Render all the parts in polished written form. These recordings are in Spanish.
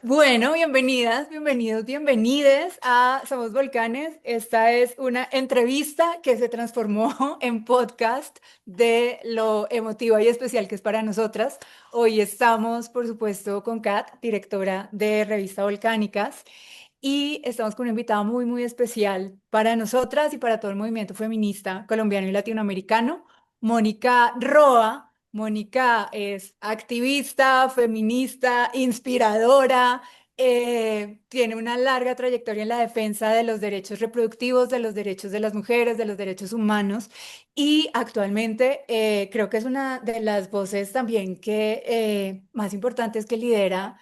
Bueno, bienvenidas, bienvenidos, bienvenides a Somos Volcanes. Esta es una entrevista que se transformó en podcast de lo emotiva y especial que es para nosotras. Hoy estamos, por supuesto, con Kat, directora de Revista Volcánicas, y estamos con una invitada muy, muy especial para nosotras y para todo el movimiento feminista colombiano y latinoamericano, Mónica Roa. Mónica es activista, feminista, inspiradora, tiene una larga trayectoria en la defensa de los derechos reproductivos, de los derechos de las mujeres, de los derechos humanos y actualmente creo que es una de las voces también que más importantes que lidera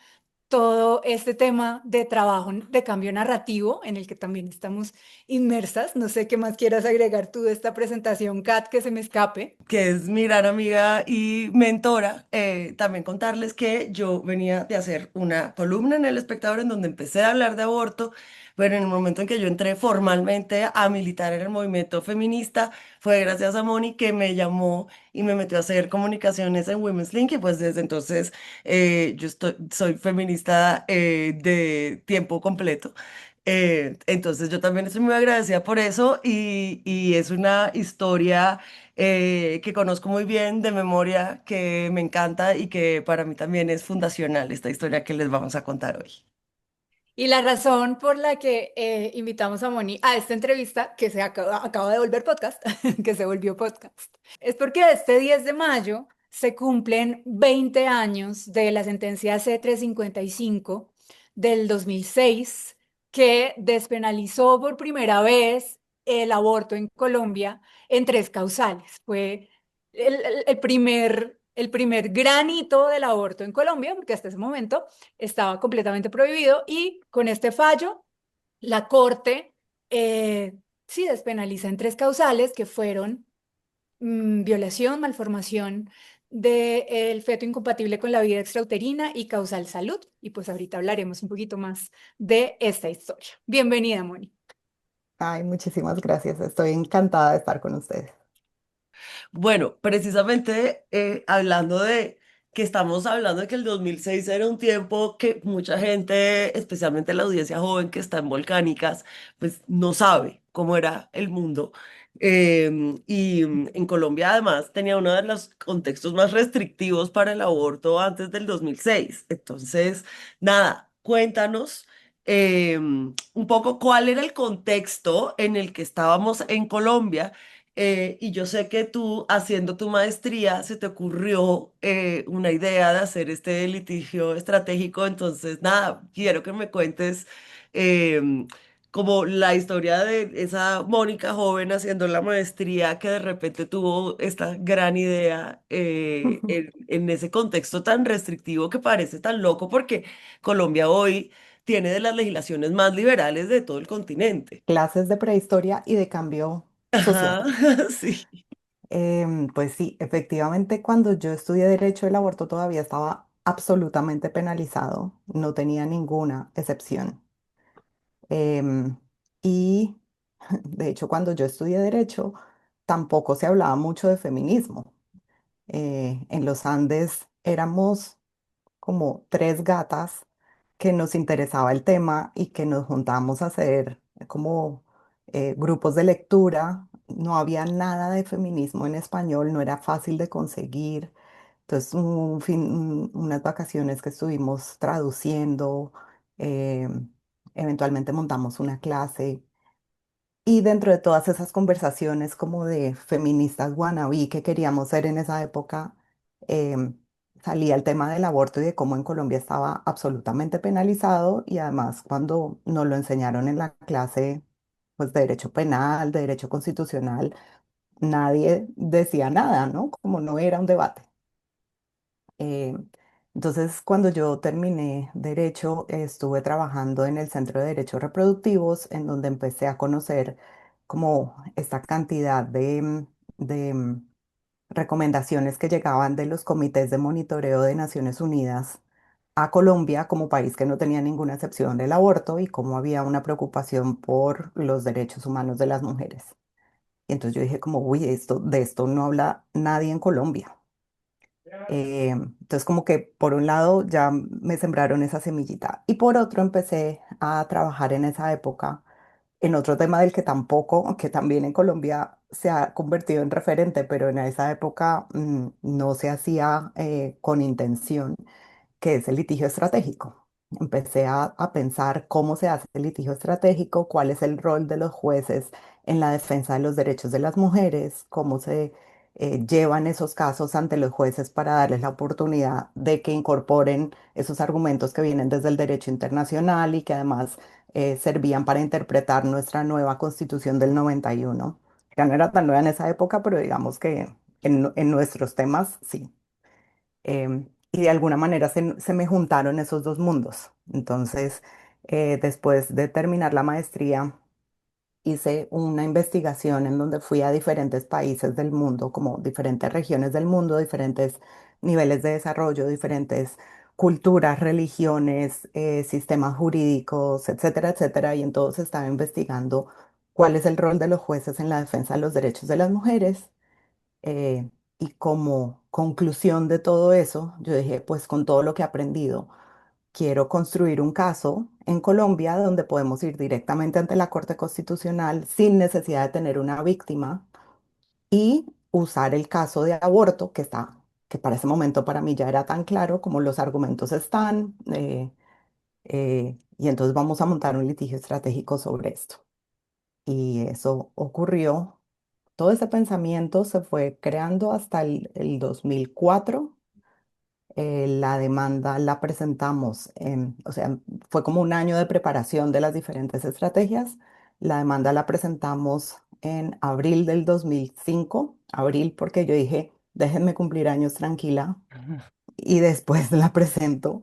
todo este tema de trabajo, de cambio narrativo, en el que también estamos inmersas. No sé qué más quieras agregar tú de esta presentación, Kat, que se me escape. Que es mi gran amiga y mentora. También contarles que yo venía de hacer una columna en El Espectador en donde empecé a hablar de aborto, pero en el momento en que yo entré formalmente a militar en el movimiento feminista, fue gracias a Moni que me llamó y me metió a hacer comunicaciones en Women's Link y pues desde entonces soy feminista de tiempo completo. Entonces yo también estoy muy agradecida por eso y es una historia que conozco muy bien de memoria, que me encanta y que para mí también es fundacional esta historia que les vamos a contar hoy. Y la razón por la que invitamos a Moni a esta entrevista, que acaba de volver podcast, que se volvió podcast, es porque este 10 de mayo se cumplen 20 años de la sentencia C-355 del 2006, que despenalizó por primera vez el aborto en Colombia en tres causales. Fue el primer gran hito del aborto en Colombia, porque hasta ese momento estaba completamente prohibido y con este fallo la Corte sí despenaliza en tres causales que fueron violación, malformación del feto incompatible con la vida extrauterina y causal salud. Y pues ahorita hablaremos un poquito más de esta historia. Bienvenida, Moni. Ay, muchísimas gracias. Estoy encantada de estar con ustedes. Bueno, precisamente hablando de que estamos hablando de que el 2006 era un tiempo que mucha gente, especialmente la audiencia joven que está en Volcánicas, pues no sabe cómo era el mundo. En Colombia además tenía uno de los contextos más restrictivos para el aborto antes del 2006. Entonces, nada, cuéntanos un poco cuál era el contexto en el que estábamos en Colombia. Y yo sé que tú, haciendo tu maestría, se te ocurrió una idea de hacer este litigio estratégico. Entonces, nada, quiero que me cuentes como la historia de esa Mónica joven haciendo la maestría que de repente tuvo esta gran idea en ese contexto tan restrictivo que parece tan loco porque Colombia hoy tiene de las legislaciones más liberales de todo el continente. Clases de prehistoria y de cambio social. Ajá, sí. Pues sí, efectivamente, cuando yo estudié Derecho, el aborto todavía estaba absolutamente penalizado, no tenía ninguna excepción. Em, y de hecho, cuando yo estudié Derecho, tampoco se hablaba mucho de feminismo. En los Andes éramos como tres gatas que nos interesaba el tema y que nos juntamos a hacer como grupos de lectura. No había nada de feminismo en español, no era fácil de conseguir. Entonces, unas vacaciones que estuvimos traduciendo, eh, eventualmente montamos una clase. Y dentro de todas esas conversaciones como de feministas wannabe que queríamos ser en esa época, salía el tema del aborto y de cómo en Colombia estaba absolutamente penalizado y además cuando nos lo enseñaron en la clase pues de derecho penal, de derecho constitucional, nadie decía nada, ¿no? Como no era un debate. Eh, entonces, cuando yo terminé derecho, estuve trabajando en el Centro de Derechos Reproductivos, en donde empecé a conocer como esta cantidad de recomendaciones que llegaban de los comités de monitoreo de Naciones Unidas a Colombia como país que no tenía ninguna excepción del aborto y cómo había una preocupación por los derechos humanos de las mujeres. Y entonces yo dije como, uy, de esto no habla nadie en Colombia. Entonces como que por un lado ya me sembraron esa semillita y por otro empecé a trabajar en esa época en otro tema del que tampoco, que también en Colombia se ha convertido en referente, pero en esa época no se hacía con intención, que es el litigio estratégico. Empecé a pensar cómo se hace el litigio estratégico, cuál es el rol de los jueces en la defensa de los derechos de las mujeres, cómo se llevan esos casos ante los jueces para darles la oportunidad de que incorporen esos argumentos que vienen desde el derecho internacional y que además servían para interpretar nuestra nueva Constitución del 91. Ya no era tan nueva en esa época, pero digamos que en nuestros temas sí. Y de alguna manera se me juntaron esos dos mundos. Entonces, después de terminar la maestría, hice una investigación en donde fui a diferentes países del mundo, como diferentes regiones del mundo, diferentes niveles de desarrollo, diferentes culturas, religiones, sistemas jurídicos, etcétera, etcétera. Y entonces estaba investigando cuál es el rol de los jueces en la defensa de los derechos de las mujeres. Y como conclusión de todo eso, yo dije, pues con todo lo que he aprendido, quiero construir un caso en Colombia donde podemos ir directamente ante la Corte Constitucional sin necesidad de tener una víctima y usar el caso de aborto que para ese momento para mí ya era tan claro como los argumentos están, y entonces vamos a montar un litigio estratégico sobre esto. Y eso ocurrió. Todo ese pensamiento se fue creando hasta el 2004. La demanda la presentamos, o sea, fue como un año de preparación de las diferentes estrategias. La demanda la presentamos en abril del 2005, abril porque yo dije, déjenme cumplir años tranquila y después la presento.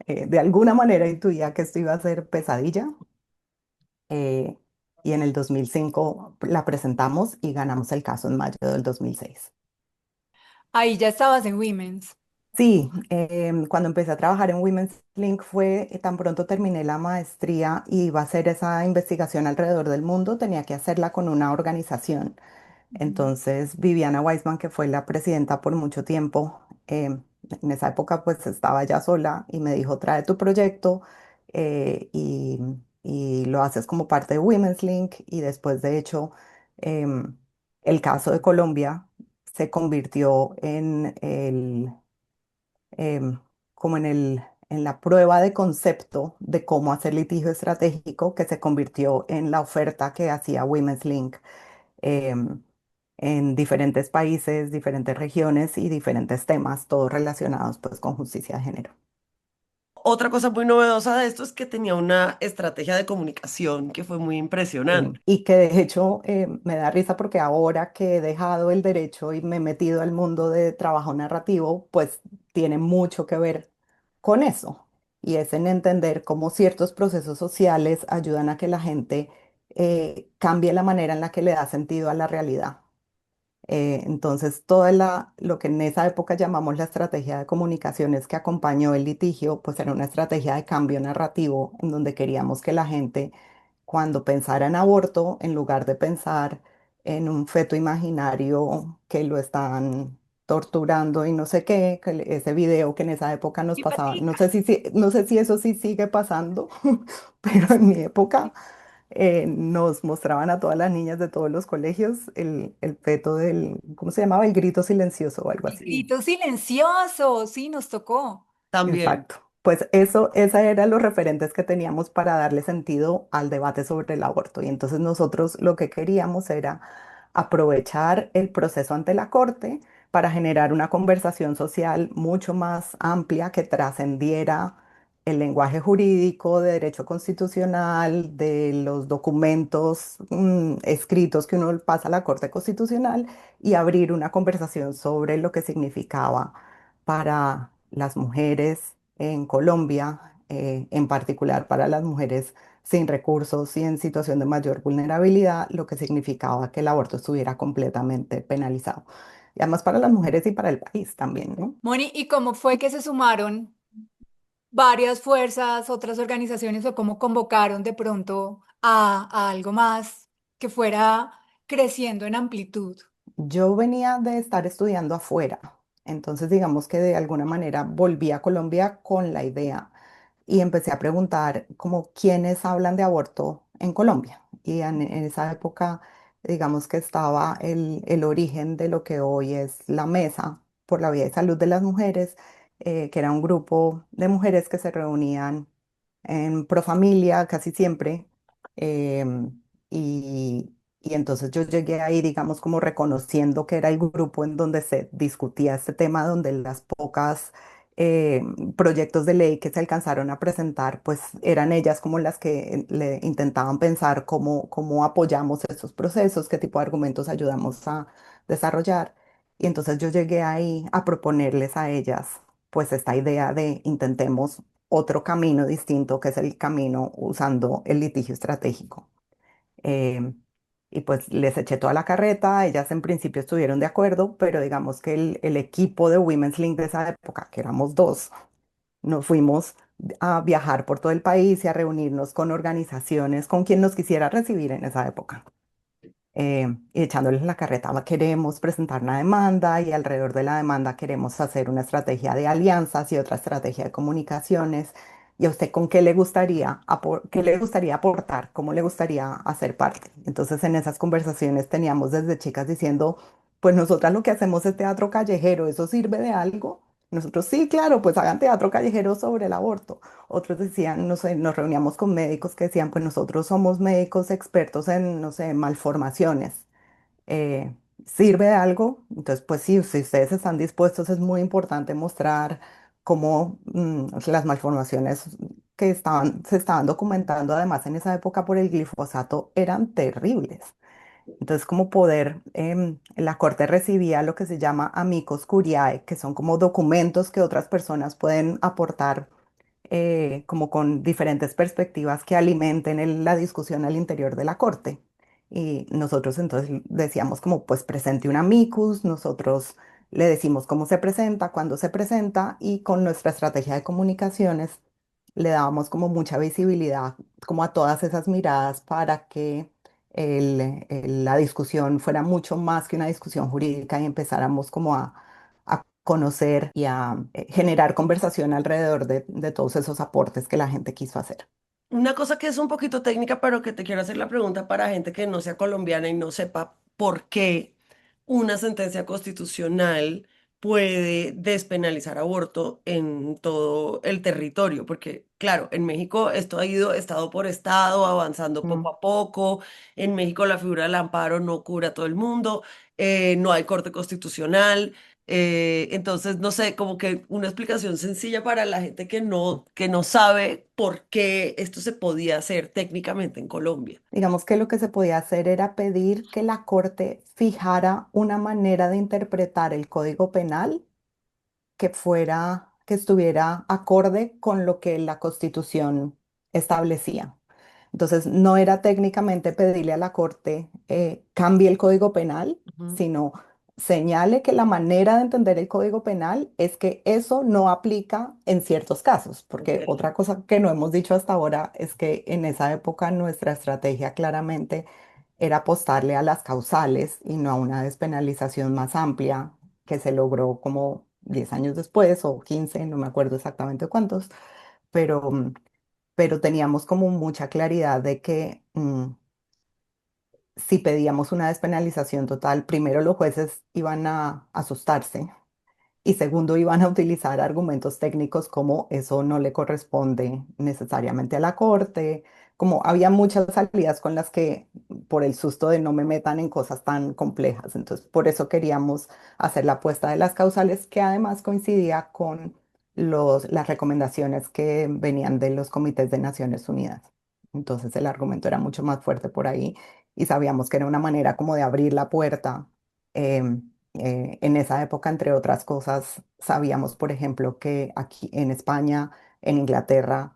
De alguna manera intuía que esto iba a ser pesadilla, eh, y en el 2005 la presentamos y ganamos el caso en mayo del 2006. Ahí ya estabas en Women's. Sí, cuando empecé a trabajar en Women's Link fue tan pronto terminé la maestría y iba a hacer esa investigación alrededor del mundo, tenía que hacerla con una organización. Ujú. Entonces, Viviana Weisman, que fue la presidenta por mucho tiempo, en esa época pues estaba ya sola y me dijo, trae tu proyecto, y lo haces como parte de Women's Link y después de hecho em, el caso de Colombia se convirtió en em, como en la prueba de concepto de cómo hacer litigio estratégico que se convirtió en la oferta que hacía Women's Link em, en diferentes países, diferentes regiones y diferentes temas, todos relacionados pues con justicia de género. Otra cosa muy novedosa de esto es que tenía una estrategia de comunicación que fue muy impresionante. Y que de hecho me da risa porque ahora que he dejado el derecho y me he metido al mundo de trabajo narrativo, pues tiene mucho que ver con eso. Y es en entender cómo ciertos procesos sociales ayudan a que la gente cambie la manera en la que le da sentido a la realidad. Entonces, lo que en esa época llamamos la estrategia de comunicaciones que acompañó el litigio, pues era una estrategia de cambio narrativo en donde queríamos que la gente, cuando pensara en aborto, en lugar de pensar en un feto imaginario que lo están torturando y no sé qué, ese video que en esa época nos Y pasaba, patica. no sé si eso sí sigue pasando, pero en mi época nos mostraban a todas las niñas de todos los colegios el feto ¿cómo se llamaba? El grito silencioso o algo El así. grito silencioso, sí, nos tocó. También. Exacto. Pues esos eran los referentes que teníamos para darle sentido al debate sobre el aborto. Y entonces nosotros lo que queríamos era aprovechar el proceso ante la corte para generar una conversación social mucho más amplia que trascendiera el lenguaje jurídico, de derecho constitucional, de los documentos escritos que uno pasa a la Corte Constitucional y abrir una conversación sobre lo que significaba para las mujeres en Colombia, en particular para las mujeres sin recursos y en situación de mayor vulnerabilidad, lo que significaba que el aborto estuviera completamente penalizado. Y además para las mujeres y para el país también, ¿no? Moni, ¿y cómo fue que se sumaron varias fuerzas, otras organizaciones o cómo convocaron de pronto a algo más que fuera creciendo en amplitud? Yo venía de estar estudiando afuera, Entonces, digamos que de alguna manera volví a Colombia con la idea y empecé a preguntar como quiénes hablan de aborto en Colombia. Y en esa época, digamos que estaba el origen de lo que hoy es la Mesa por la Vida y Salud de las Mujeres, que era un grupo de mujeres que se reunían en Profamilia casi siempre. em, y, y entonces yo llegué ahí, digamos, como reconociendo que era el grupo en donde se discutía este tema, donde las pocas eh, proyectos de ley que se alcanzaron a presentar, pues eran ellas como las que le intentaban pensar cómo apoyamos estos procesos, qué tipo de argumentos ayudamos a desarrollar. Y entonces yo llegué ahí a proponerles a ellas, pues esta idea de intentemos otro camino distinto, que es el camino usando el litigio estratégico. Em, y pues les eché toda la carreta, ellas en principio estuvieron de acuerdo, pero digamos que el equipo de Women's Link de esa época, que éramos dos, nos fuimos a viajar por todo el país y a reunirnos con organizaciones, con quien nos quisiera recibir en esa época, y echándoles la carreta. Queremos presentar una demanda y alrededor de la demanda queremos hacer una estrategia de alianzas y otra estrategia de comunicaciones. ¿Y a usted con qué le gustaría, qué le gustaría aportar? ¿Cómo le gustaría hacer parte? Entonces en esas conversaciones teníamos desde chicas diciendo, pues nosotras lo que hacemos es teatro callejero, ¿eso sirve de algo? Nosotros sí, claro, pues hagan teatro callejero sobre el aborto. Otros decían, no sé, nos reuníamos con médicos que decían, pues nosotros somos médicos expertos en, no sé, malformaciones. Eh, ¿Sirve de algo? Entonces, pues sí, si ustedes están dispuestos, es muy importante mostrar cómo las malformaciones se estaban documentando además en esa época por el glifosato eran terribles. Entonces, como poder, la corte recibía lo que se llama amicus curiae, que son como documentos que otras personas pueden aportar como con diferentes perspectivas que alimenten la discusión al interior de la corte. Y nosotros entonces decíamos como, pues presente un amicus, nosotros le decimos cómo se presenta, cuándo se presenta y con nuestra estrategia de comunicaciones le dábamos como mucha visibilidad como a todas esas miradas para que la discusión fuera mucho más que una discusión jurídica y empezáramos como a conocer y a generar conversación alrededor de todos esos aportes que la gente quiso hacer. Una cosa que es un poquito técnica, pero que te quiero hacer la pregunta para gente que no sea colombiana y no sepa por qué una sentencia constitucional puede despenalizar aborto en todo el territorio, porque claro, en México esto ha ido estado por estado, avanzando poco Mm. a poco. En México la figura del amparo no cubre a todo el mundo, no hay corte constitucional. Entonces, no sé, como que una explicación sencilla para la gente que no sabe por qué esto se podía hacer técnicamente en Colombia. Digamos que lo que se podía hacer era pedir que la Corte fijara una manera de interpretar el Código Penal que estuviera acorde con lo que la Constitución establecía. Entonces, no era técnicamente pedirle a la Corte cambie el Código Penal, Ujú. sino señale que la manera de entender el Código Penal es que eso no aplica en ciertos casos, porque Ok. otra cosa que no hemos dicho hasta ahora es que en esa época nuestra estrategia claramente era apostarle a las causales y no a una despenalización más amplia que se logró como 10 años después o 15, no me acuerdo exactamente cuántos, pero, pero teníamos como mucha claridad de que si pedíamos una despenalización total, primero los jueces iban a asustarse y segundo, iban a utilizar argumentos técnicos como eso no le corresponde necesariamente a la corte, como había muchas salidas con las que, por el susto de no me metan en cosas tan complejas. Entonces, por eso queríamos hacer la apuesta de las causales, que además coincidía con las recomendaciones que venían de los comités de Naciones Unidas. Entonces, el argumento era mucho más fuerte por ahí y sabíamos que era una manera como de abrir la puerta. En esa época, entre otras cosas, sabíamos, por ejemplo, que aquí en España, en Inglaterra,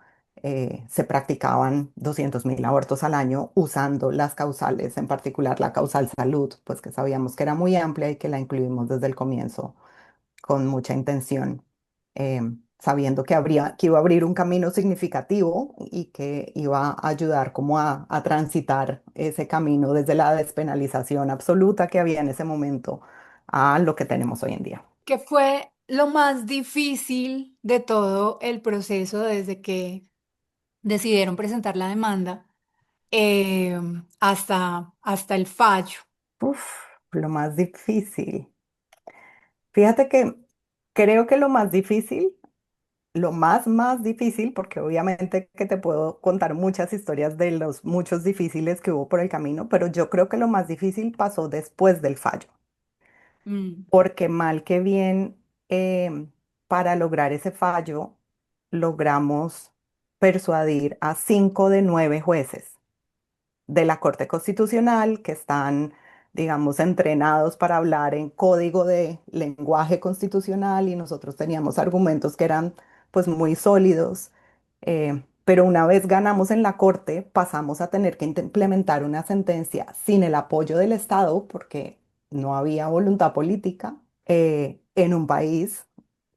se practicaban 200.000 abortos al año usando las causales, en particular la causal salud, pues que sabíamos que era muy amplia y que la incluimos desde el comienzo con mucha intención, sabiendo que iba a abrir un camino significativo y que iba a ayudar como a transitar ese camino desde la despenalización absoluta que había en ese momento a lo que tenemos hoy en día. ¿Qué fue lo más difícil de todo el proceso desde que decidieron presentar la demanda eh, hasta el fallo? Uf, lo más difícil. Fíjate que creo que lo más difícil, lo más difícil, porque obviamente que te puedo contar muchas historias de los muchos difíciles que hubo por el camino, pero yo creo que lo más difícil pasó después del fallo, Mm, porque mal que bien, para lograr ese fallo, logramos persuadir a 5 de 9 jueces de la Corte Constitucional que están, digamos, entrenados para hablar en código de lenguaje constitucional y nosotros teníamos argumentos que eran pues muy sólidos. Pero una vez ganamos en la Corte, pasamos a tener que implementar una sentencia sin el apoyo del Estado porque no había voluntad política en un país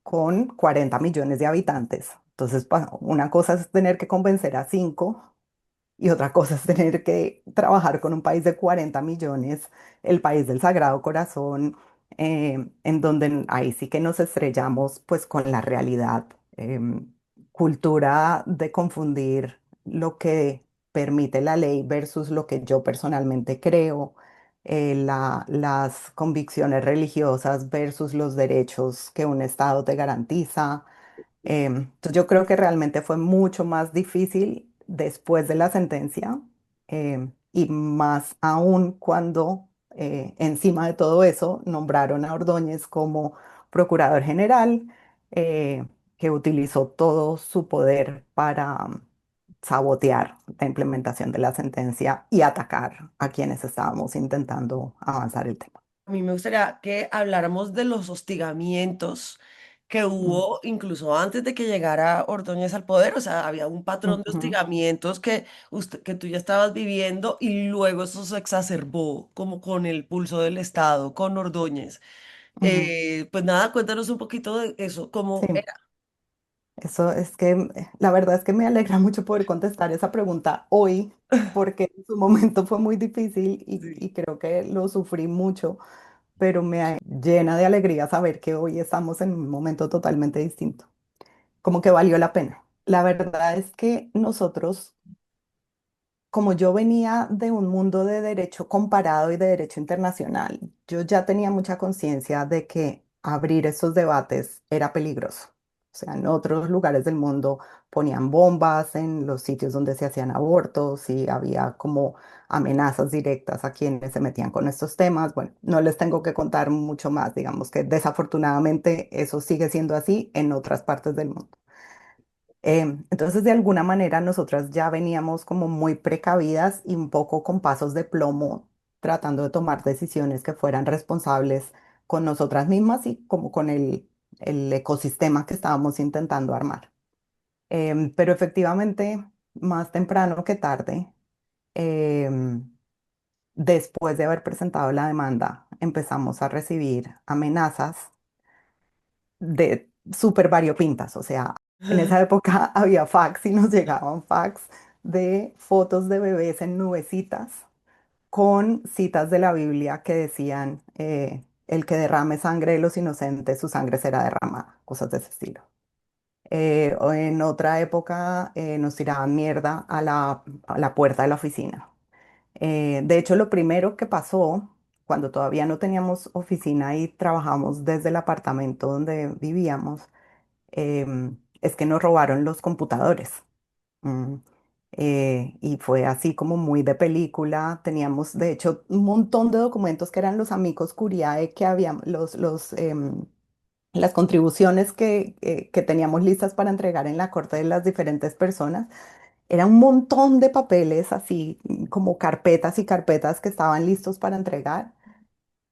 con 40 millones de habitantes. Entonces, una cosa es tener que convencer a 5 y otra cosa es tener que trabajar con un país de 40 millones, el país del Sagrado Corazón, en donde ahí sí que nos estrellamos pues con la realidad. Cultura de confundir lo que permite la ley versus lo que yo personalmente creo, las convicciones religiosas versus los derechos que un Estado te garantiza. Entonces yo creo que realmente fue mucho más difícil después de la sentencia, y más aún cuando encima de todo eso nombraron a Ordóñez como procurador general, eh, que utilizó todo su poder para sabotear la implementación de la sentencia y atacar a quienes estábamos intentando avanzar el tema. A mí me gustaría que habláramos de los hostigamientos que Mm, hubo incluso antes de que llegara Ordóñez al poder. O sea, había un patrón de ujú, hostigamientos que tú ya estabas viviendo y luego eso se exacerbó como con el pulso del Estado, con Ordóñez. ujú. Pues nada, cuéntanos un poquito de eso, Sí. cómo era. Eso es que la verdad es que me alegra mucho poder contestar esa pregunta hoy, porque en su momento fue muy difícil Sí. y creo que lo sufrí mucho, pero me llena de alegría saber que hoy estamos en un momento totalmente distinto, como que valió la pena. La verdad es que nosotros, como yo venía de un mundo de derecho comparado y de derecho internacional, yo ya tenía mucha conciencia de que abrir esos debates era peligroso. O sea, en otros lugares del mundo ponían bombas en los sitios donde se hacían abortos y había como amenazas directas a quienes se metían con estos temas. Bueno, no les tengo que contar mucho más, digamos que desafortunadamente eso sigue siendo así en otras partes del mundo. Entonces, de alguna manera, nosotras ya veníamos como muy precavidas y un poco con pasos de plomo, tratando de tomar decisiones que fueran responsables con nosotras mismas y como con el ecosistema que estábamos intentando armar. Pero efectivamente, más temprano que tarde, em, después de haber presentado la demanda, empezamos a recibir amenazas de súper variopintas. O sea, en esa época había fax y nos llegaban fax de fotos de bebés en nubecitas con citas de la Biblia que decían, el que derrame sangre de los inocentes, su sangre será derramada, cosas de ese estilo. O en otra época nos tiraban mierda a la puerta de la oficina. De hecho, lo primero que pasó cuando todavía no teníamos oficina y trabajamos desde el apartamento donde vivíamos, es que nos robaron los computadores. Mm, y fue así como muy de película. Teníamos, de hecho, un montón de documentos que eran los amigos Curiae que habían, las contribuciones que teníamos listas para entregar en la corte de las diferentes personas. Era un montón de papeles, así como carpetas y carpetas que estaban listos para entregar,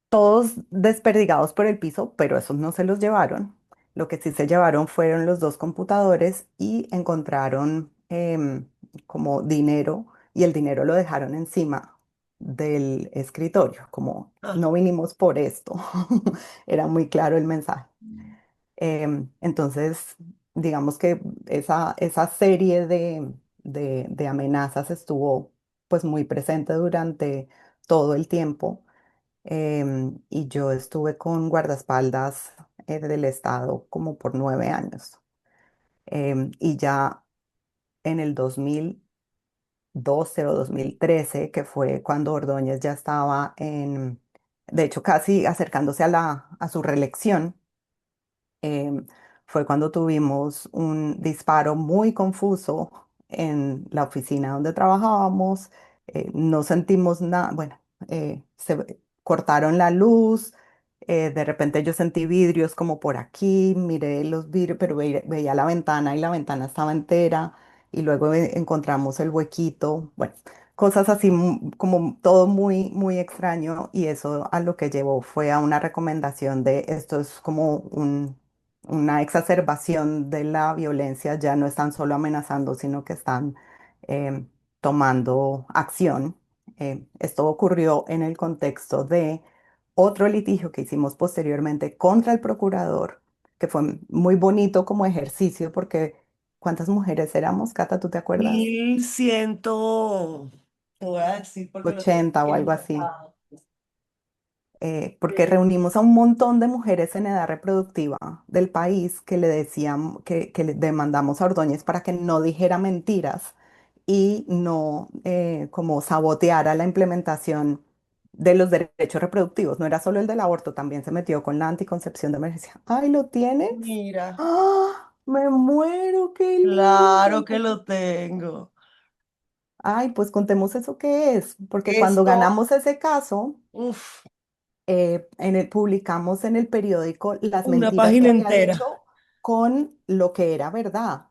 todos desperdigados por el piso, pero esos no se los llevaron. Lo que sí se llevaron fueron los 2 computadores y encontraron como dinero y el dinero lo dejaron encima del escritorio, como Ah, no vinimos por esto. Era muy claro el mensaje. Entonces, digamos que esa serie de amenazas estuvo pues muy presente durante todo el tiempo. Y yo estuve con guardaespaldas del Estado como por 9 años. Y ya en el 2012 o 2013, que fue cuando Ordóñez ya estaba de hecho, casi acercándose a su reelección, em, fue cuando tuvimos un disparo muy confuso en la oficina donde trabajábamos. No sentimos nada, bueno, cortaron la luz. De repente yo sentí vidrios como por aquí, miré los vidrios, pero veía la ventana y la ventana estaba entera, y luego encontramos el huequito. Bueno, cosas así como todo muy, muy extraño, y eso a lo que llevó fue a una recomendación de esto es como una exacerbación de la violencia. Ya no están solo amenazando, sino que están em, tomando acción. Esto ocurrió en el contexto de otro litigio que hicimos posteriormente contra el procurador, que fue muy bonito como ejercicio porque ¿cuántas mujeres éramos, Cata? ¿Tú te acuerdas? 1100, te voy a decir porque lo tengo 80 aquí o algo así. anotado. Porque Eh, reunimos a un montón de mujeres en edad reproductiva del país que le decían que le demandamos a Ordóñez para que no dijera mentiras y no como saboteara la implementación de los derechos reproductivos. No era solo el del aborto, también se metió con la anticoncepción de emergencia. ¡Ay, lo tienes! Mira, ¡Ah! Me muero, qué lindo. claro que lo tengo. Ay, pues contemos eso qué es, porque cuando Esto, ganamos ese caso, uff, publicamos en el periódico las una mentiras que página había entera. dicho con lo que era verdad.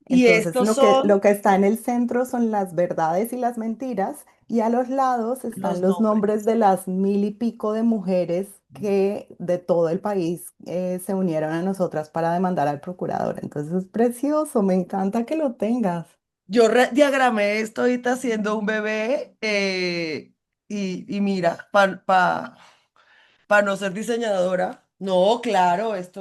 Y Entonces, estos lo son que está en el centro son las verdades y las mentiras, y a los lados están los los nombres. nombres de las mil y pico de mujeres que de todo el país se unieron a nosotras para demandar al procurador. Entonces, es precioso, me encanta que lo tengas. Yo diagramé esto ahorita haciendo un bebé y mira, para no ser diseñadora, no, claro, Es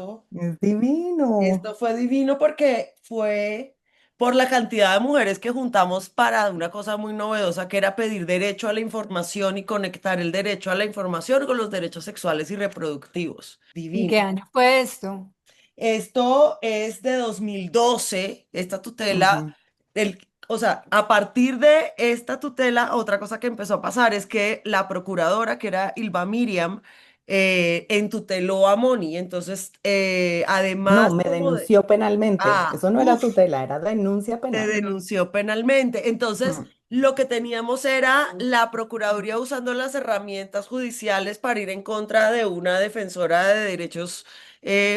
divino. esto fue divino porque fue por la cantidad de mujeres que juntamos para una cosa muy novedosa que era pedir derecho a la información y conectar el derecho a la información con los derechos sexuales y reproductivos. ¿En qué Divino. año fue esto? Esto es de 2012, esta tutela, Ujú. o sea, a partir de esta tutela, otra cosa que empezó a pasar es que la procuradora, que era Ilva Miriam, entuteló a Moni. Entonces, No, además me como de, denunció penalmente. ah, Eso no era uff, tutela, era denuncia se penal. denunció penalmente. Entonces, Mm. lo que teníamos era la Procuraduría usando las herramientas judiciales para ir en contra de una defensora de derechos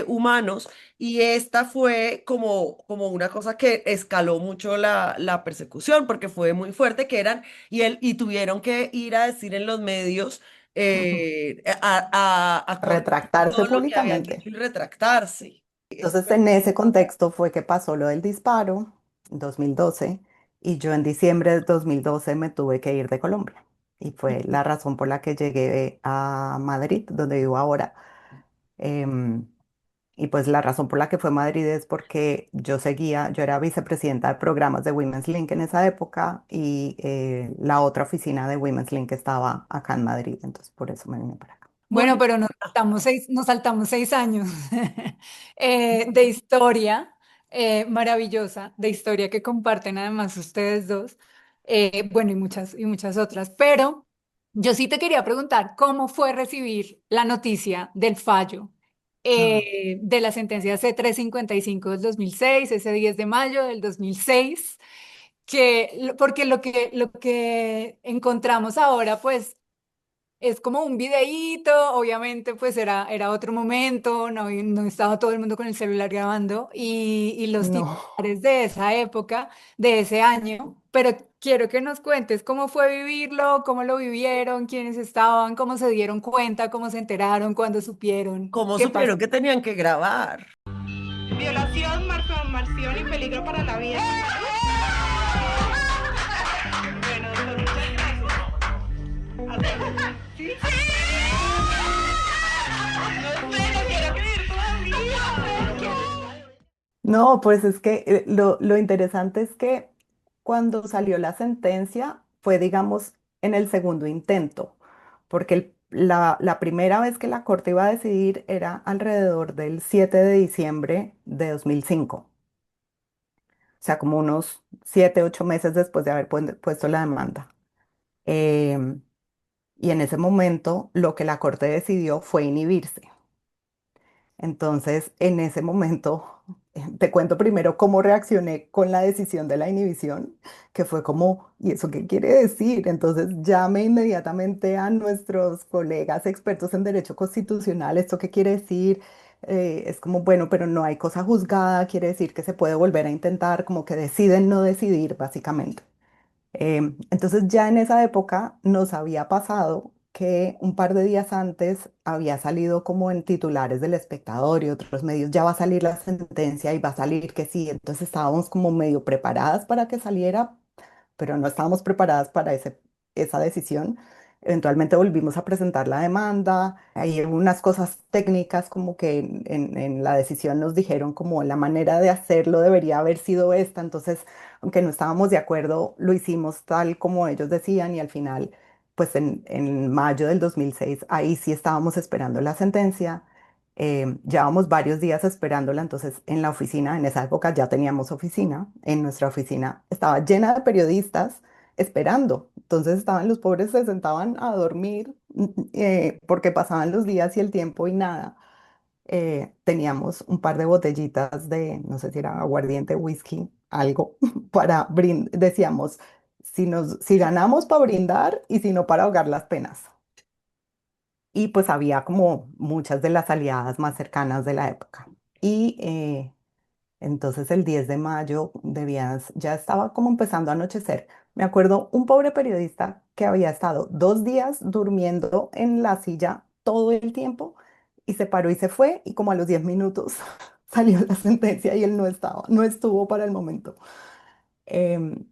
humanos. Y esta fue como una cosa que escaló mucho la persecución, porque fue muy fuerte, que eran, y tuvieron que ir a decir en los medios, a corregir Retractarse todo lo que habían públicamente. dicho y retractarse. Entonces, en ese contexto fue que pasó lo del disparo, 2012, y yo en diciembre de 2012 me tuve que ir de Colombia. Y fue la razón por la que llegué a Madrid, donde vivo ahora. Em, y pues la razón por la que fue a Madrid es porque yo era vicepresidenta de programas de Women's Link en esa época, y la otra oficina de Women's Link estaba acá en Madrid. Entonces, por eso me vine para acá. Bueno, Moni, pero nos saltamos 6 años de historia maravillosa, de historia que comparten además ustedes dos, bueno, y muchas otras. Pero yo sí te quería preguntar, ¿cómo fue recibir la noticia del fallo de la sentencia C-355 del 2006, ese 10 de mayo del 2006? Porque lo que encontramos ahora, pues es como un videíto, obviamente pues era otro momento, no estaba todo el mundo con el celular grabando y los No. titulares de esa época, de ese año, pero quiero que nos cuentes cómo fue vivirlo, cómo lo vivieron, quiénes estaban, cómo se dieron cuenta, cómo se enteraron, cuándo supieron, ¿cómo qué pasó. supieron que tenían que grabar? Violación, malformación y peligro para la vida. Bueno, doctor, muchas gracias. ¿Sí? No sé, no quiero creer todavía. No, pues es que lo interesante es que cuando salió la sentencia fue, digamos, en el segundo intento, porque la primera vez que la corte iba a decidir era alrededor del 7 de diciembre de 2005, o sea, como unos 7, 8 meses después de haber puesto la demanda. Em, y en ese momento lo que la corte decidió fue inhibirse. Entonces, en ese momento, te cuento primero cómo reaccioné con la decisión de la inhibición, que fue como, ¿y eso qué quiere decir? Entonces, llamé inmediatamente a nuestros colegas expertos en derecho constitucional, ¿esto qué quiere decir? Es como, bueno, pero no hay cosa juzgada, quiere decir que se puede volver a intentar, como que deciden no decidir, básicamente. Entonces ya en esa época nos había pasado que un par de días antes había salido como en titulares del Espectador y otros medios, ya va a salir la sentencia y va a salir que sí. Entonces estábamos como medio preparadas para que saliera, pero no estábamos preparadas para esa decisión. Eventualmente volvimos a presentar la demanda. Hay unas cosas técnicas como que en la decisión nos dijeron como la manera de hacerlo debería haber sido esta. Entonces, aunque no estábamos de acuerdo, lo hicimos tal como ellos decían y al final, pues en mayo del 2006, ahí sí estábamos esperando la sentencia. Llevábamos varios días esperándola, entonces en la oficina, en esa época ya teníamos oficina, en nuestra oficina estaba llena de periodistas esperando, entonces estaban los pobres, se sentaban a dormir porque pasaban los días y el tiempo y nada. Teníamos un par de botellitas de, no sé si era aguardiente, whisky, algo, para brindar, decíamos, si ganamos para brindar y si no para ahogar las penas. Y pues había como muchas de las aliadas más cercanas de la época. Y entonces el 10 de mayo ya estaba como empezando a anochecer. Me acuerdo un pobre periodista que había estado 2 días durmiendo en la silla todo el tiempo y se paró y se fue y como a los 10 minutos salió la sentencia y él no estuvo para el momento.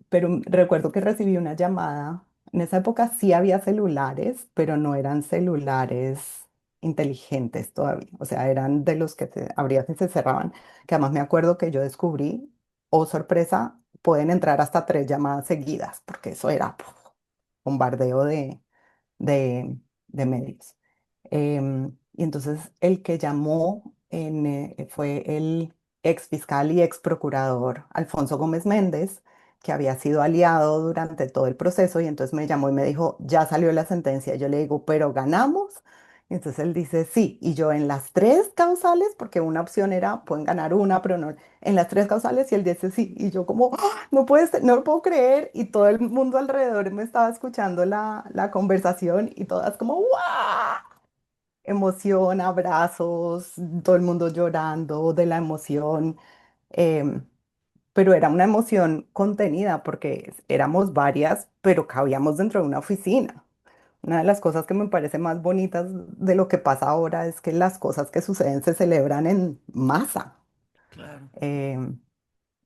Pero recuerdo que recibí una llamada. En esa época sí había celulares, pero no eran celulares inteligentes todavía. O sea, eran de los que te abrías y se cerraban. Que además me acuerdo que yo descubrí, oh sorpresa, pueden entrar hasta 3 llamadas seguidas, porque eso era ¡puf! Bombardeo de, de medios. Y entonces el que llamó fue el ex fiscal y ex procurador Alfonso Gómez Méndez, que había sido aliado durante todo el proceso, y entonces me llamó y me dijo, ya salió la sentencia. Yo le digo, ¿pero ganamos? Y entonces él dice, sí, y yo en las tres causales, porque una opción era, pueden ganar una, pero no, en las tres causales, y él dice sí, y yo como, "¡Ah! No puede ser, no lo puedo creer", y todo el mundo alrededor me estaba escuchando la conversación, y todas como, ¡guau! Emoción, abrazos, todo el mundo llorando de la emoción, em, pero era una emoción contenida porque éramos varias, pero cabíamos dentro de una oficina. Una de las cosas que me parece más bonitas de lo que pasa ahora es que las cosas que suceden se celebran en masa. Claro. Em,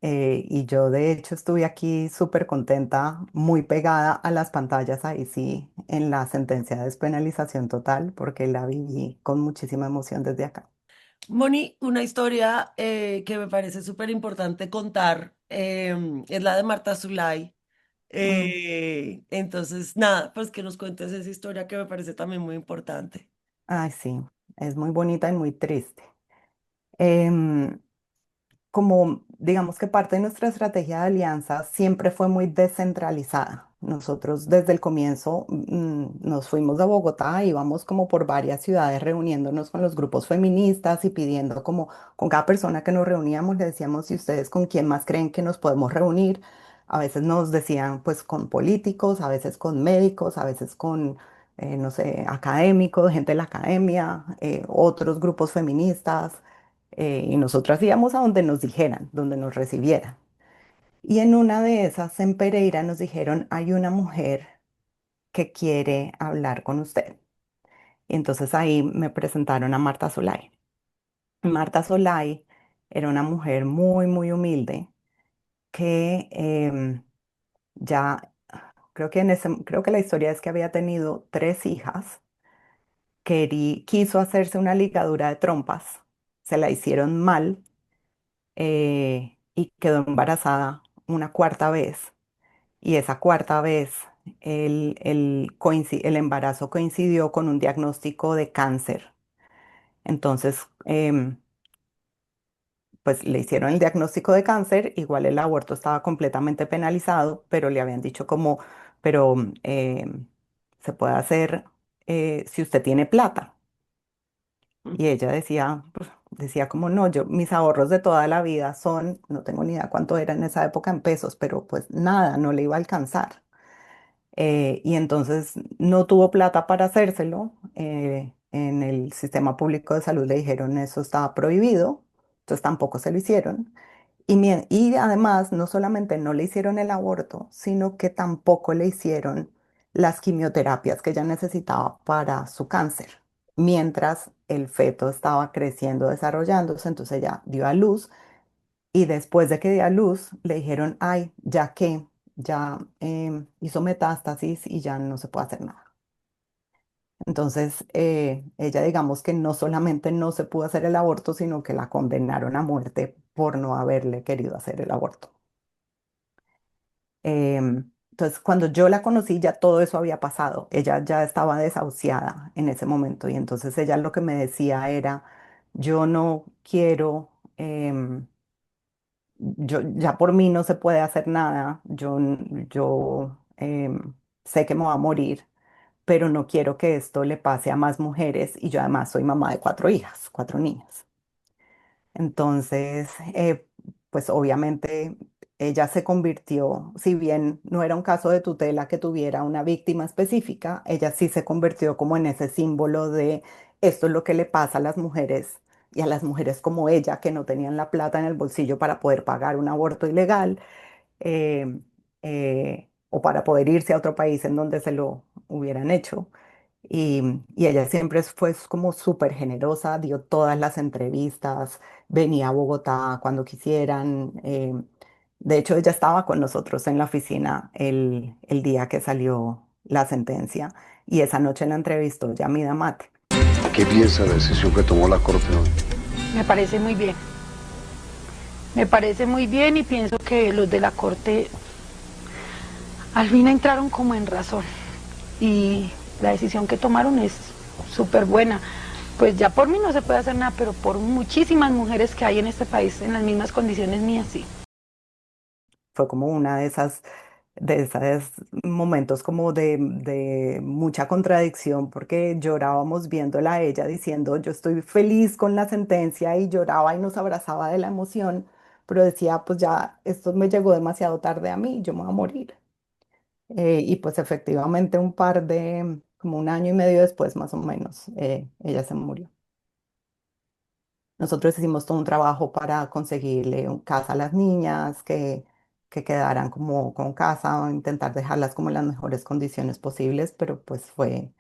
y yo de hecho estuve aquí súper contenta, muy pegada a las pantallas, ahí sí, en la sentencia de despenalización total, porque la viví con muchísima emoción desde acá. Moni, una historia que me parece súper importante contar es la de Marta Zulay. Mm, Entonces, nada, pues que nos cuentes esa historia que me parece también muy importante. ay, sí, es muy bonita y muy triste. Em, Como digamos que parte de nuestra estrategia de alianza siempre fue muy descentralizada. Nosotros desde el comienzo nos fuimos de Bogotá, íbamos como por varias ciudades reuniéndonos con los grupos feministas y pidiendo como con cada persona que nos reuníamos le decíamos, ¿y ustedes con quién más creen que nos podemos reunir? A veces nos decían pues con políticos, a veces con médicos, a veces con, no sé, académicos, gente de la academia, otros grupos feministas, y nosotras íbamos a donde nos dijeran, donde nos recibieran. Y en una de esas, en Pereira, nos dijeron, hay una mujer que quiere hablar con usted. Y entonces ahí me presentaron a Marta Solay. Marta Solay era una mujer muy, muy humilde que ya, creo que la historia es que había tenido 3 hijas, quiso hacerse una ligadura de trompas, se la hicieron mal y quedó embarazada una cuarta vez. Y esa cuarta vez el embarazo coincidió con un diagnóstico de cáncer. Entonces, pues le hicieron el diagnóstico de cáncer, igual el aborto estaba completamente penalizado, pero le habían dicho como, pero se puede hacer si usted tiene plata. Y ella decía, pues, decía como no, yo, mis ahorros de toda la vida son, no tengo ni idea cuánto era en esa época en pesos, pero pues nada, no le iba a alcanzar. Y entonces no tuvo plata para hacérselo. En el sistema público de salud le dijeron eso estaba prohibido, entonces tampoco se lo hicieron. Y además, no solamente no le hicieron el aborto, sino que tampoco le hicieron las quimioterapias que ella necesitaba para su cáncer, mientras el feto estaba creciendo, desarrollándose, entonces ella dio a luz y después de que dio a luz le dijeron, ay, ya que ya hizo metástasis y ya no se puede hacer nada. Entonces, ella digamos que no solamente no se pudo hacer el aborto, sino que la condenaron a muerte por no haberle querido hacer el aborto. Entonces, cuando yo la conocí, ya todo eso había pasado. Ella ya estaba desahuciada en ese momento y entonces ella lo que me decía era, yo no quiero, yo ya por mí no se puede hacer nada, yo sé que me va a morir, pero no quiero que esto le pase a más mujeres y yo además soy mamá de 4 hijas, 4 niñas. Entonces, pues obviamente ella se convirtió, si bien no era un caso de tutela que tuviera una víctima específica, ella sí se convirtió como en ese símbolo de esto es lo que le pasa a las mujeres y a las mujeres como ella que no tenían la plata en el bolsillo para poder pagar un aborto ilegal eh, o para poder irse a otro país en donde se lo hubieran hecho. Y ella siempre fue como súper generosa, dio todas las entrevistas, venía a Bogotá cuando quisieran. De hecho, ella estaba con nosotros en la oficina el día que salió la sentencia y esa noche la entrevistó Yamida Mate. ¿Qué piensa de la decisión que tomó la Corte hoy? Me parece muy bien. Me parece muy bien y pienso que los de la Corte al fin entraron como en razón. Y la decisión que tomaron es súper buena. Pues ya por mí no se puede hacer nada, pero por muchísimas mujeres que hay en este país en las mismas condiciones mías, sí. Fue como una de esos momentos como de mucha contradicción porque llorábamos viéndola a ella diciendo yo estoy feliz con la sentencia y lloraba y nos abrazaba de la emoción, pero decía pues ya esto me llegó demasiado tarde a mí, yo me voy a morir. Y pues efectivamente como un año y medio después más o menos, ella se murió. Nosotros hicimos todo un trabajo para conseguirle casa a las niñas, que quedaran como con casa, o intentar dejarlas como en las mejores condiciones posibles, pero pues fue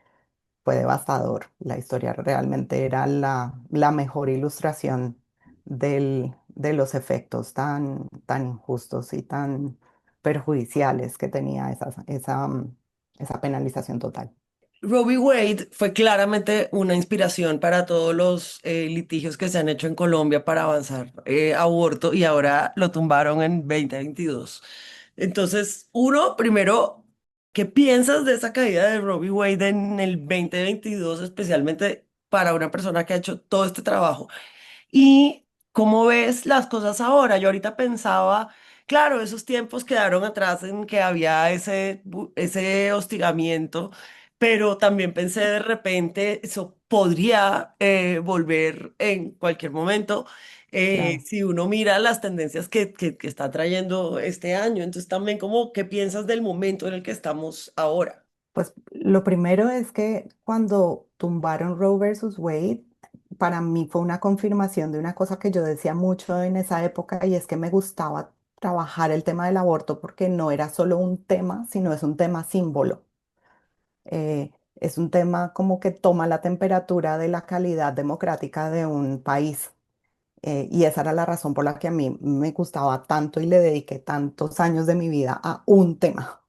devastador. La historia realmente era la mejor ilustración de los efectos tan injustos y tan perjudiciales que tenía esa penalización total. Roe v. Wade fue claramente una inspiración para todos los litigios que se han hecho en Colombia para avanzar aborto y ahora lo tumbaron en 2022. Entonces, uno, primero, ¿qué piensas de esa caída de Roe v. Wade en el 2022, especialmente para una persona que ha hecho todo este trabajo? ¿Y cómo ves las cosas ahora? Yo ahorita pensaba, claro, esos tiempos quedaron atrás en que había ese hostigamiento, pero también pensé de repente, eso podría volver en cualquier momento Claro. si uno mira las tendencias que está trayendo este año. Entonces también como, ¿qué piensas del momento en el que estamos ahora? Pues lo primero es que cuando tumbaron Roe versus Wade, para mí fue una confirmación de una cosa que yo decía mucho en esa época y es que me gustaba trabajar el tema del aborto porque no era solo un tema, sino es un tema símbolo. Es un tema como que toma la temperatura de la calidad democrática de un país. Y esa era la razón por la que a mí me gustaba tanto y le dediqué tantos años de mi vida a un tema.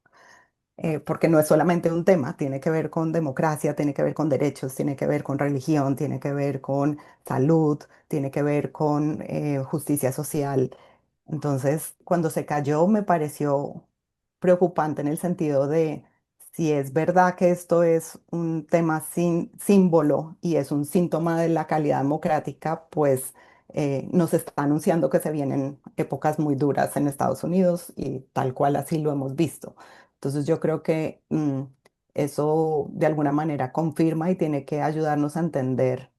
Porque no es solamente un tema, tiene que ver con democracia, tiene que ver con derechos, tiene que ver con religión, tiene que ver con salud, tiene que ver con justicia social. Entonces, cuando se cayó me pareció preocupante en el sentido de si es verdad que esto es un tema sin símbolo y es un síntoma de la calidad democrática, pues nos está anunciando que se vienen épocas muy duras en Estados Unidos y tal cual así lo hemos visto. Entonces yo creo que eso de alguna manera confirma y tiene que ayudarnos a entender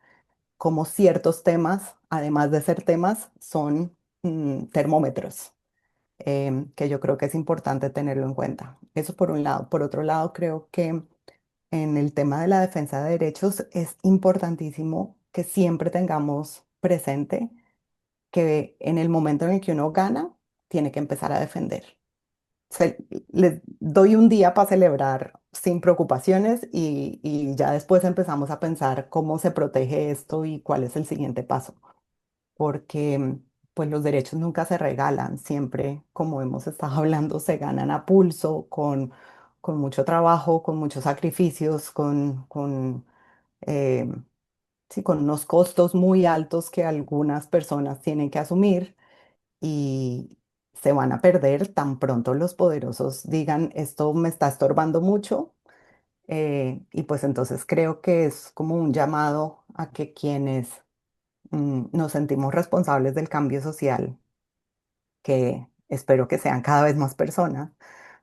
cómo ciertos temas, además de ser temas, son termómetros, que yo creo que es importante tenerlo en cuenta. Eso por un lado. Por otro lado, creo que en el tema de la defensa de derechos es importantísimo que siempre tengamos presente que en el momento en el que uno gana, tiene que empezar a defender. Les doy un día para celebrar sin preocupaciones y ya después empezamos a pensar cómo se protege esto y cuál es el siguiente paso, porque pues los derechos nunca se regalan, siempre, como hemos estado hablando, se ganan a pulso, con mucho trabajo, con muchos sacrificios, eh, sí, con unos costos muy altos que algunas personas tienen que asumir y se van a perder tan pronto los poderosos digan, esto me está estorbando mucho. Y pues entonces creo que es como un llamado a que quienes nos sentimos responsables del cambio social, que espero que sean cada vez más personas,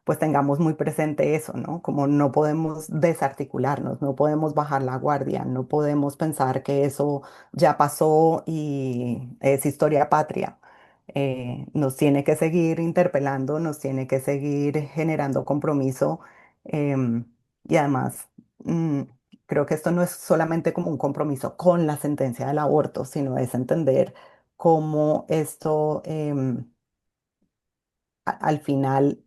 pues tengamos muy presente eso, ¿no? Como no podemos desarticularnos, no podemos bajar la guardia, no podemos pensar que eso ya pasó y es historia patria. Nos tiene que seguir interpelando, nos tiene que seguir generando compromiso, em, y además, creo que esto no es solamente como un compromiso con la sentencia del aborto, sino es entender cómo esto, al final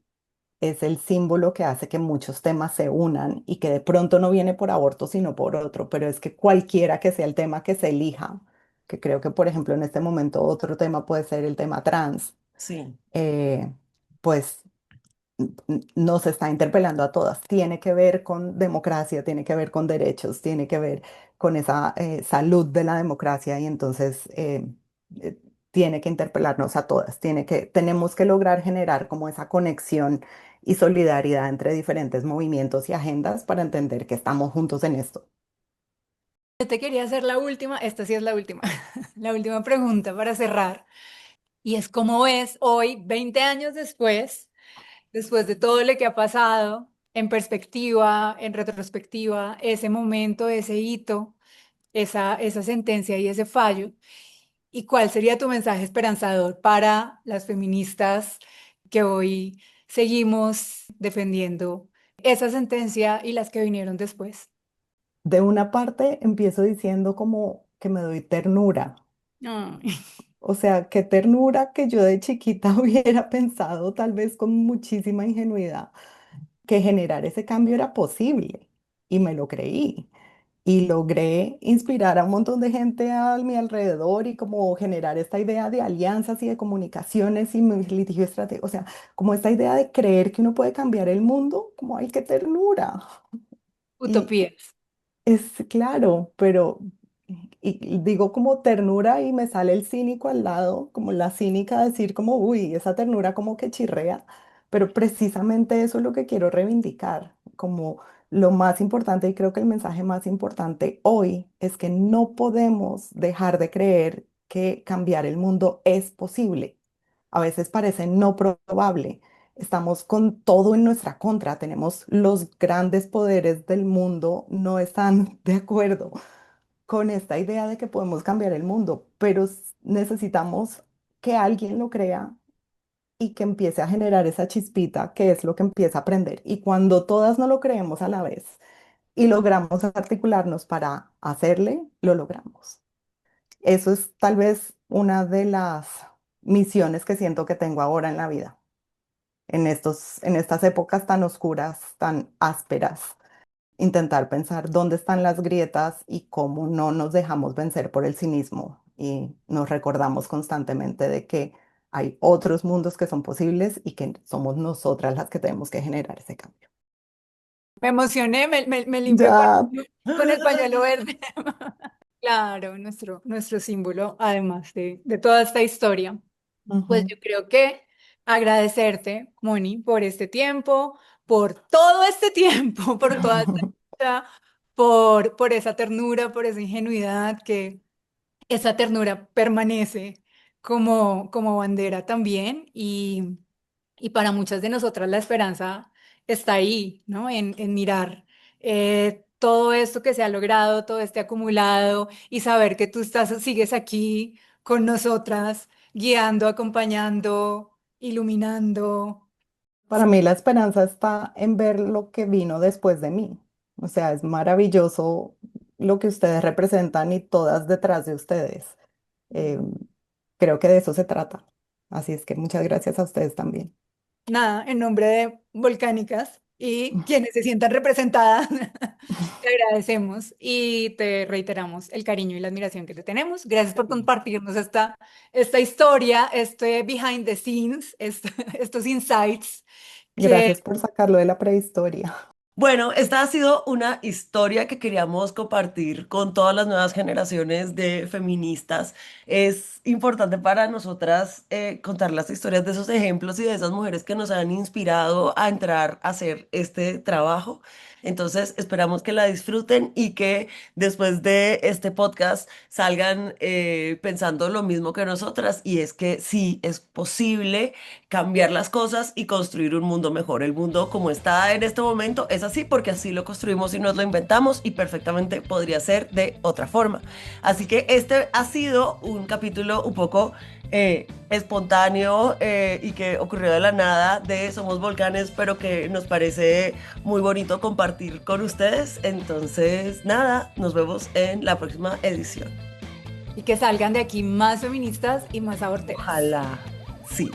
es el símbolo que hace que muchos temas se unan y que de pronto no viene por aborto, sino por otro, pero es que cualquiera que sea el tema que se elija, que creo que por ejemplo en este momento otro tema puede ser el tema trans, Sí. eh, pues nos está interpelando a todas. Tiene que ver con democracia, tiene que ver con derechos, tiene que ver con esa salud de la democracia y entonces eh, tiene que interpelarnos a todas. Tenemos que lograr generar como esa conexión y solidaridad entre diferentes movimientos y agendas para entender que estamos juntos en esto. Yo te quería hacer la última, esta sí es la última, la última pregunta para cerrar. Y es cómo ves hoy, 20 años después, después de todo lo que ha pasado, en perspectiva, en retrospectiva, ese momento, ese hito, esa sentencia y ese fallo. ¿Y cuál sería tu mensaje esperanzador para las feministas que hoy seguimos defendiendo esa sentencia y las que vinieron después? De una parte empiezo diciendo como que me doy ternura. Ay. O sea, qué ternura que yo de chiquita hubiera pensado, tal vez con muchísima ingenuidad, que generar ese cambio era posible. Y me lo creí. Y logré inspirar a un montón de gente a mi alrededor y como generar esta idea de alianzas y de comunicaciones y litigio estratégico. O sea, como esta idea de creer que uno puede cambiar el mundo, como, ay, qué ternura. Y Utopías. es claro, pero y digo como ternura y me sale el cínico al lado, como la cínica decir como, uy, esa ternura como que chirrea, pero precisamente eso es lo que quiero reivindicar, como lo más importante y creo que el mensaje más importante hoy es que no podemos dejar de creer que cambiar el mundo es posible. A veces parece no probable. Estamos con todo en nuestra contra, tenemos los grandes poderes del mundo, no están de acuerdo con esta idea de que podemos cambiar el mundo, pero necesitamos que alguien lo crea y que empiece a generar esa chispita que es lo que empieza a aprender. Y cuando todas no lo creemos a la vez y logramos articularnos para hacerle, lo logramos. Eso es tal vez una de las misiones que siento que tengo ahora en la vida, en estas épocas tan oscuras, tan ásperas, intentar pensar dónde están las grietas y cómo no nos dejamos vencer por el cinismo y nos recordamos constantemente de que hay otros mundos que son posibles y que somos nosotras las que tenemos que generar ese cambio. Me emocioné, me limpié Ya. con el pañuelo verde. Claro, nuestro símbolo, además de toda esta historia. Pues Ujú. yo creo que agradecerte, Moni, por este tiempo, por todo este tiempo, por toda esta lucha, por esa ternura, por esa ingenuidad, que esa ternura permanece como bandera también. Y para muchas de nosotras la esperanza está ahí, ¿no? En mirar todo esto que se ha logrado, todo este acumulado y saber que tú sigues aquí con nosotras, guiando, acompañando, iluminando. Para mí la esperanza está en ver lo que vino después de mí. O sea, es maravilloso lo que ustedes representan y todas detrás de ustedes. Eh, Creo que de eso se trata. Así es que muchas gracias a ustedes también. Nada, en nombre de Volcánicas y quienes se sientan representadas, te agradecemos y te reiteramos el cariño y la admiración que te tenemos. Gracias por compartirnos esta historia, este behind the scenes, estos insights que Gracias por sacarlo de la prehistoria. Bueno, esta ha sido una historia que queríamos compartir con todas las nuevas generaciones de feministas. Es importante para nosotras contar las historias de esos ejemplos y de esas mujeres que nos han inspirado a entrar a hacer este trabajo. Entonces, esperamos que la disfruten y que después de este podcast salgan pensando lo mismo que nosotras, y es que sí, es posible cambiar las cosas y construir un mundo mejor. El mundo como está en este momento es así porque así lo construimos y nos lo inventamos, y perfectamente podría ser de otra forma. Así que este ha sido un capítulo un poco espontáneo y que ocurrió de la nada de Somos Volcanes, pero que nos parece muy bonito compartir con ustedes. Entonces, nada, nos vemos en la próxima edición. y que salgan de aquí más feministas y más aborteras. Ojalá, sí.